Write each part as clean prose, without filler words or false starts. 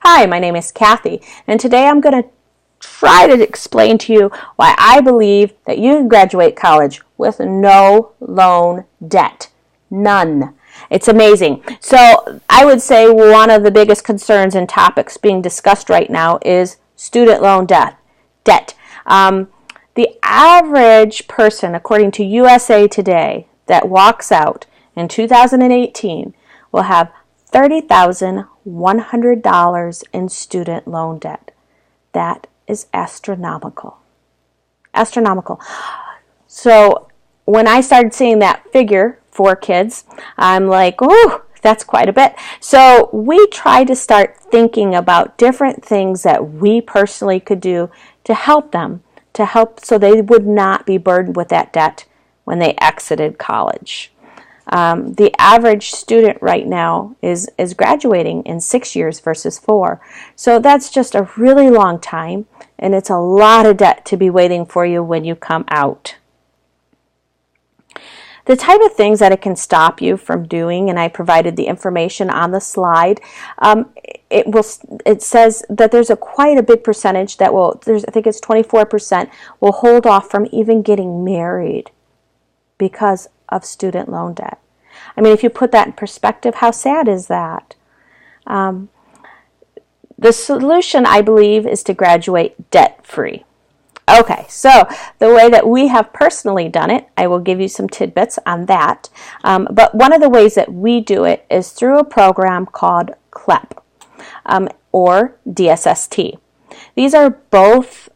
Hi, my name is Kathy, and today I'm going to try to explain to you why I believe that you can graduate college with no loan debt. None. It's amazing. So I would say one of the biggest concerns and topics being discussed right now is student loan debt. The average person, according to USA Today, that walks out in 2018 will have $30,100 in student loan debt. That is astronomical. Astronomical. So when I started seeing that figure for kids, I'm like, oh, that's quite a bit. So we try to start thinking about different things that we personally could do to help them, so they would not be burdened with that debt when they exited college. The average student right now is graduating in 6 years versus 4. So that's just a really long time, and it's a lot of debt to be waiting for you when you come out. The type of things that it can stop you from doing, and I provided the information on the slide, it says that there's quite a big percentage that I think it's 24%, will hold off from even getting married because of student loan debt. I mean, if you put that in perspective, how sad is that? The solution, I believe, is to graduate debt-free. Okay, so the way that we have personally done it, I will give you some tidbits on that. But one of the ways that we do it is through a program called CLEP or DSST. These are both,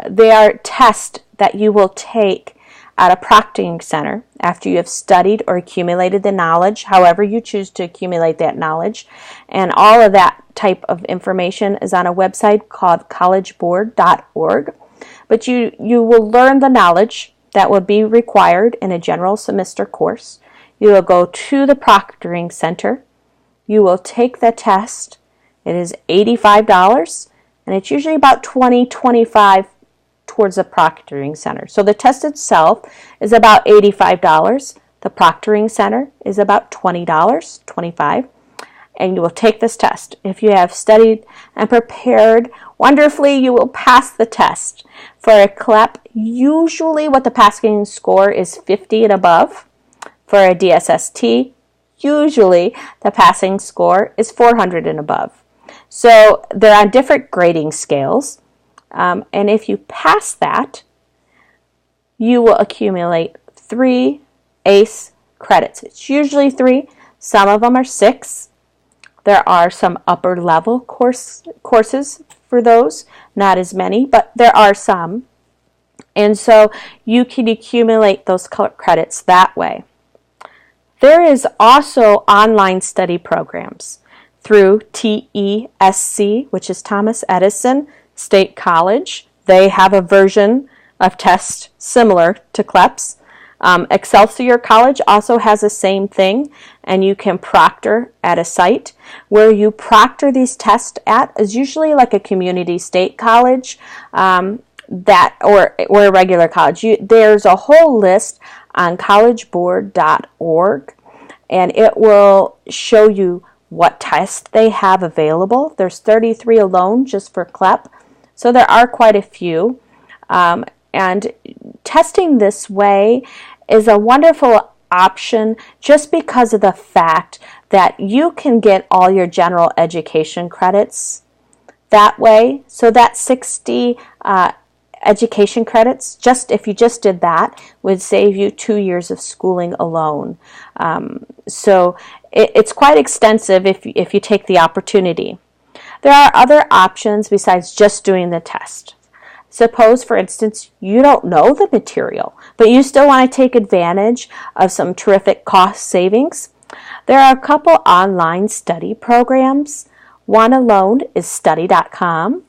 they are tests that you will take at a proctoring center after you have studied or accumulated the knowledge, however you choose to accumulate that knowledge. And all of that type of information is on a website called collegeboard.org. But you will learn the knowledge that will be required in a general semester course. You will go to the proctoring center. You will take the test. It is $85, and it's usually about $25 towards the proctoring center. So the test itself is about $85. The proctoring center is about $20, $25. And you will take this test. If you have studied and prepared wonderfully, you will pass the test. For a CLEP, usually what the passing score is 50 and above. For a DSST, usually the passing score is 400 and above. So they're on different grading scales. And if you pass that, you will accumulate 3 ACE credits. It's usually 3. Some of them are 6. There are some upper level courses for those, not as many, but there are some. And so you can accumulate those credits that way. There is also online study programs through TESC, which is Thomas Edison State College. They have a version of tests similar to CLEPS. Excelsior College also has the same thing, and you can proctor at a site. Where you proctor these tests at is usually like a community state college or a regular college. There's a whole list on collegeboard.org, and it will show you what tests they have available. There's 33 alone just for CLEP, so there are quite a few. And testing this way is a wonderful option just because of the fact that you can get all your general education credits that way. So that 60 education credits, if you just did that, would save you 2 years of schooling alone. So it's quite extensive if you take the opportunity. There are other options besides just doing the test. Suppose, for instance, you don't know the material, but you still want to take advantage of some terrific cost savings. There are a couple online study programs. One alone is study.com.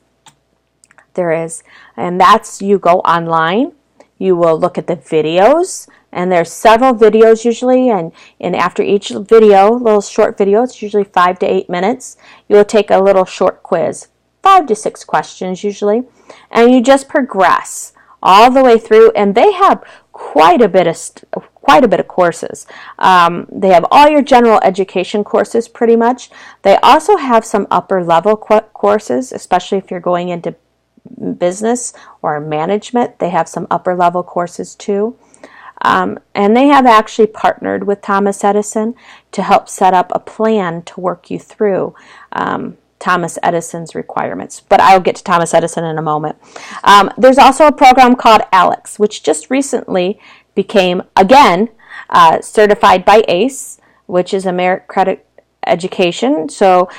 And that's, you go online, you will look at the videos, and there's several videos usually, and after each video, little short video, it's usually 5 to 8 minutes, you will take a little short quiz. 5 to 6 questions usually, and you just progress all the way through, and they have quite a bit of quite a bit of courses. They have all your general education courses pretty much. They also have some upper level courses, especially if you're going into business or management. They have some upper level courses too. And they have actually partnered with Thomas Edison to help set up a plan to work you through Thomas Edison's requirements. But I'll get to Thomas Edison in a moment. There's also a program called ALEX, which just recently became, again, certified by ACE, which is a Merit Credit Education. So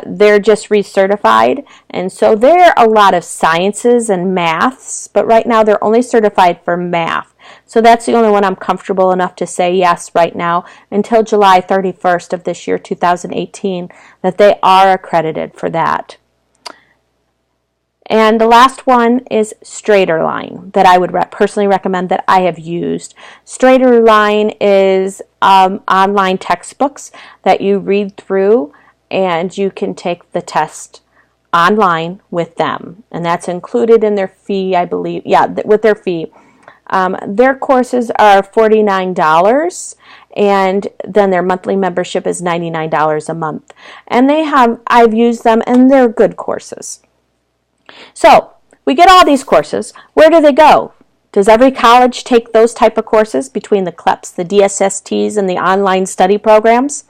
they're just recertified. And so there are a lot of sciences and maths, but right now they're only certified for math. So that's the only one I'm comfortable enough to say yes right now until July 31st of this year, 2018, that they are accredited for that. And the last one is StraighterLine that I would personally recommend that I have used. StraighterLine is online textbooks that you read through and you can take the test online with them. And that's included in their fee, I believe. Yeah, with their fee. Their courses are $49 and then their monthly membership is $99 a month. And I've used them and they're good courses. So we get all these courses. Where do they go? Does every college take those type of courses between the CLEPs, the DSSTs, and the online study programs?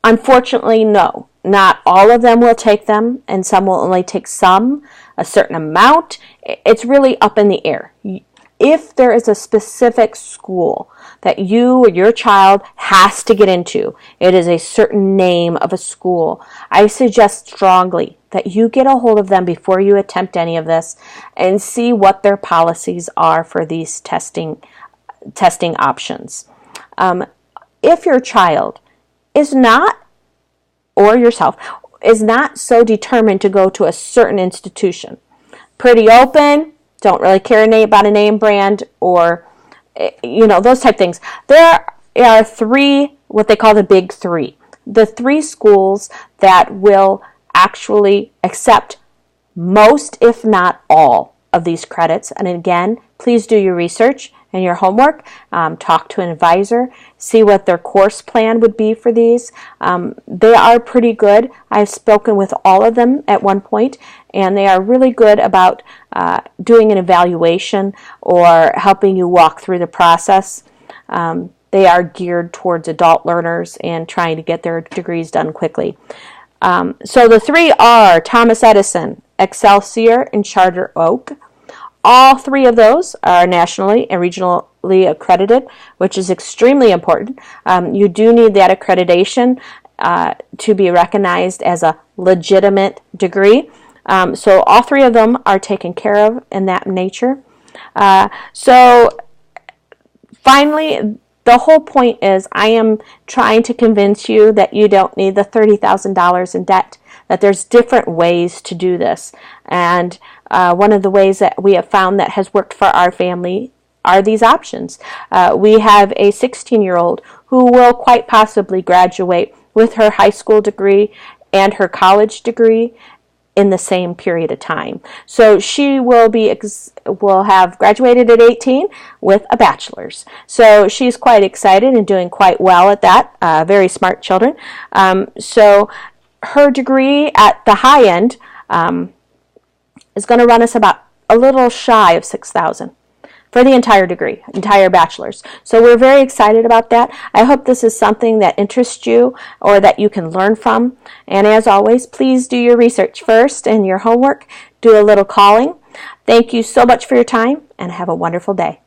Unfortunately, no. Not all of them will take them, and some will only take some, a certain amount. It's really up in the air. If there is a specific school that you or your child has to get into, it is a certain name of a school, I suggest strongly that you get a hold of them before you attempt any of this and see what their policies are for these testing options. If your child is not, or yourself, is not so determined to go to a certain institution, pretty open, don't really care about a name brand or, those type things. There are three, what they call the big three. The three schools that will actually accept most, if not all, of these credits. And again, please do your research and your homework. Talk to an advisor. See what their course plan would be for these. They are pretty good. I've spoken with all of them at one point, and they are really good about doing an evaluation or helping you walk through the process. They are geared towards adult learners and trying to get their degrees done quickly. So the three are Thomas Edison, Excelsior, and Charter Oak. All three of those are nationally and regionally accredited, which is extremely important. You do need that accreditation to be recognized as a legitimate degree. So all three of them are taken care of in that nature. So finally, the whole point is I am trying to convince you that you don't need the $30,000 in debt, that there's different ways to do this. And one of the ways that we have found that has worked for our family are these options. We have a 16-year-old who will quite possibly graduate with her high school degree and her college degree in the same period of time. So she will have graduated at 18 with a bachelor's. So she's quite excited and doing quite well at that. Very smart children. So her degree at the high end is going to run us about a little shy of $6,000 for the entire degree, entire bachelor's. So we're very excited about that. I hope this is something that interests you or that you can learn from. And as always, please do your research first and your homework. Do a little calling. Thank you so much for your time and have a wonderful day.